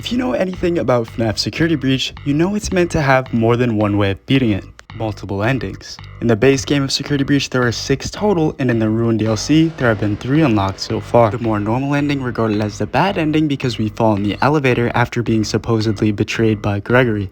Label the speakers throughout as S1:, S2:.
S1: If you know anything about FNAF Security Breach, you know it's meant to have more than one way of beating it. Multiple endings. In the base game of Security Breach, there are 6 total, and in the Ruin DLC, there have been 3 unlocked so far. The more normal ending regarded as the bad ending because we fall in the elevator after being supposedly betrayed by Gregory.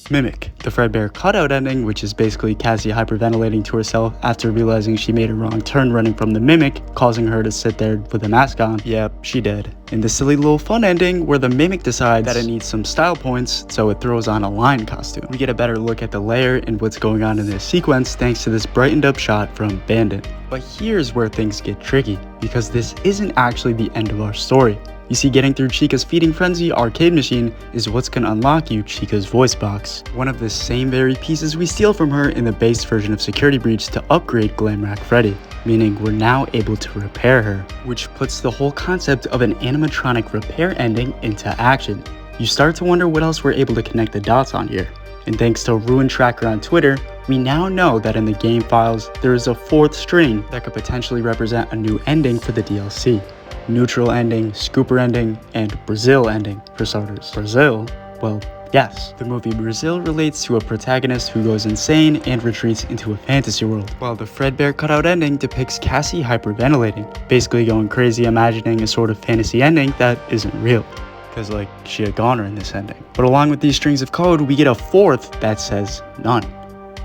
S1: Mimic. The Fredbear cutout ending, which is basically Cassie hyperventilating to herself after realizing she made a wrong turn running from the Mimic, causing her to sit there with a mask on. Yep, she did. And the silly little fun ending where the Mimic decides that it needs some style points, so it throws on a lion costume. We get a better look at the layer and what's going on in this sequence thanks to this brightened up shot from Bandit. But here's where things get tricky, because this isn't actually the end of our story. You see, getting through Chica's Feeding Frenzy arcade machine is what's gonna unlock you Chica's voice box. One of the same very pieces we steal from her in the base version of Security Breach to upgrade Glamrock Freddy, meaning we're now able to repair her, which puts the whole concept of an animatronic repair ending into action. You start to wonder what else we're able to connect the dots on here. And thanks to Ruin Tracker on Twitter, we now know that in the game files, there is a 4th string that could potentially represent a new ending for the DLC. Neutral ending, Scooper ending, and Brazil ending, for starters. Brazil? Well, yes. The movie Brazil relates to a protagonist who goes insane and retreats into a fantasy world, while the Fredbear cutout ending depicts Cassie hyperventilating, basically going crazy imagining a sort of fantasy ending that isn't real. Because, she a goner in this ending. But along with these strings of code, we get a 4th that says none,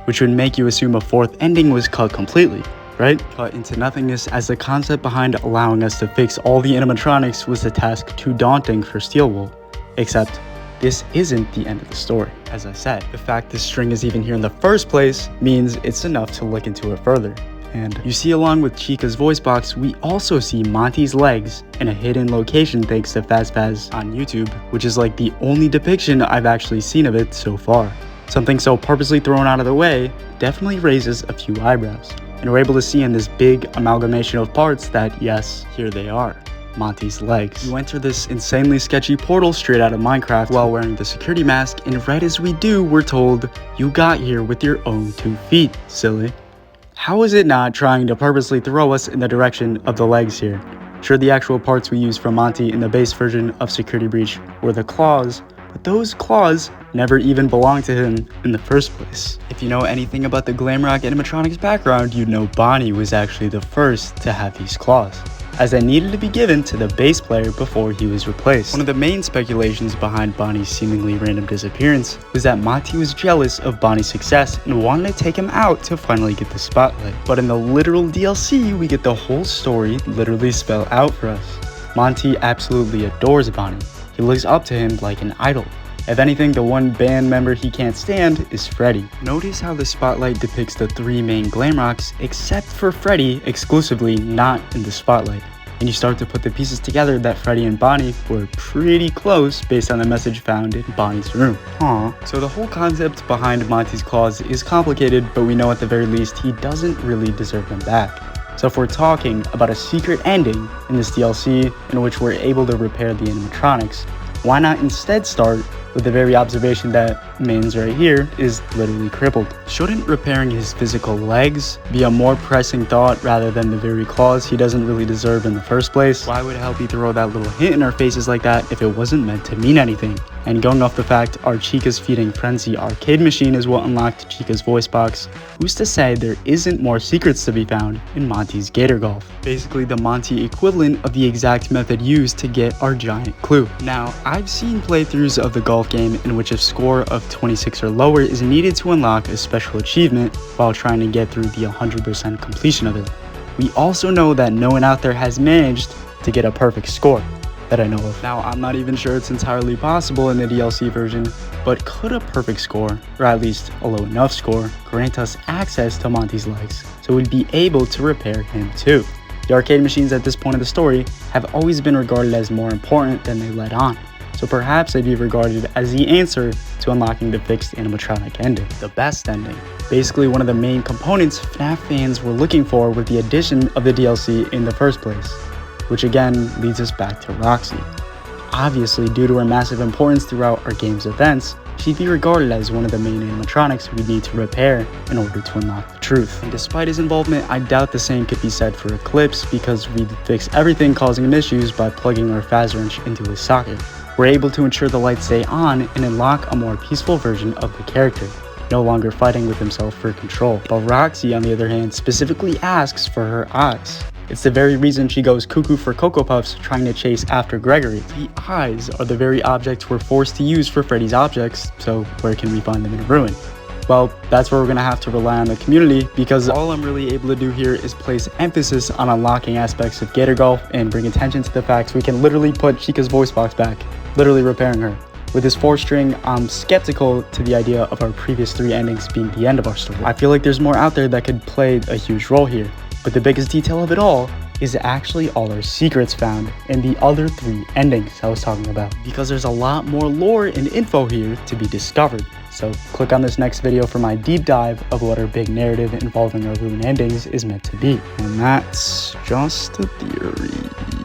S1: which would make you assume a 4th ending was cut completely, right? Cut into nothingness, as the concept behind allowing us to fix all the animatronics was a task too daunting for Steelwool. Except, this isn't the end of the story. As I said, the fact this string is even here in the first place means it's enough to look into it further. And you see, along with Chica's voice box, we also see Montys' legs in a hidden location thanks to Fazfaz on YouTube, which is the only depiction I've actually seen of it so far. Something so purposely thrown out of the way definitely raises a few eyebrows. And we're able to see in this big amalgamation of parts that, yes, here they are, Montys' legs. You enter this insanely sketchy portal straight out of Minecraft while wearing the security mask, and right as we do, we're told, you got here with your own 2 feet, silly. How is it not trying to purposely throw us in the direction of the legs here? Sure, the actual parts we used from Monty in the base version of Security Breach were the claws, but those claws never even belonged to him in the first place. If you know anything about the Glamrock animatronics background, you'd know Bonnie was actually the first to have these claws, as they needed to be given to the bass player before he was replaced. One of the main speculations behind Bonnie's seemingly random disappearance was that Monty was jealous of Bonnie's success and wanted to take him out to finally get the spotlight. But in the literal DLC, we get the whole story literally spelled out for us. Monty absolutely adores Bonnie. He looks up to him like an idol. If anything, the one band member he can't stand is Freddy. Notice how the spotlight depicts the 3 main Glamrocks, except for Freddy exclusively not in the spotlight. And you start to put the pieces together that Freddy and Bonnie were pretty close based on the message found in Bonnie's room. Aww. So the whole concept behind Monty's claws is complicated, but we know at the very least he doesn't really deserve them back. So if we're talking about a secret ending in this DLC in which we're able to repair the animatronics, why not instead start with the very observation that Mins right here is literally crippled? Shouldn't repairing his physical legs be a more pressing thought rather than the very claws he doesn't really deserve in the first place? Why would Helpy throw that little hint in our faces like that if it wasn't meant to mean anything? And going off the fact our Chica's Feeding Frenzy arcade machine is what unlocked Chica's voice box, who's to say there isn't more secrets to be found in Monty's Gator Golf? Basically the Monty equivalent of the exact method used to get our giant clue. Now, I've seen playthroughs of the golf game in which a score of 26 or lower is needed to unlock a special achievement while trying to get through the 100% completion of it. We also know that no one out there has managed to get a perfect score that I know of. Now, I'm not even sure it's entirely possible in the DLC version, but could a perfect score, or at least a low enough score, grant us access to Monty's legs so we'd be able to repair him too? The arcade machines at this point of the story have always been regarded as more important than they let on, so perhaps they'd be regarded as the answer to unlocking the fixed animatronic ending, the best ending. Basically one of the main components FNAF fans were looking for with the addition of the DLC in the first place, which again leads us back to Roxy. Obviously, due to her massive importance throughout our game's events, she'd be regarded as one of the main animatronics we need to repair in order to unlock the truth. And despite his involvement, I doubt the same could be said for Eclipse, because we'd fix everything causing him issues by plugging our Faz wrench into his socket. we're able to ensure the lights stay on and unlock a more peaceful version of the character, no longer fighting with himself for control. But Roxy, on the other hand, specifically asks for her eyes. It's the very reason she goes cuckoo for Cocoa Puffs, trying to chase after Gregory. The eyes are the very objects we're forced to use for Freddy's objects, so where can we find them in Ruin? Well, that's where we're going to have to rely on the community, because all I'm really able to do here is place emphasis on unlocking aspects of Gator Golf and bring attention to the fact we can literally put Chica's voice box back, literally repairing her. With this 4-string, I'm skeptical to the idea of our previous 3 endings being the end of our story. I feel like there's more out there that could play a huge role here. But the biggest detail of it all is actually all our secrets found in the other 3 endings I was talking about. Because there's a lot more lore and info here to be discovered. So click on this next video for my deep dive of what our big narrative involving our Ruin endings is meant to be. And that's just a theory.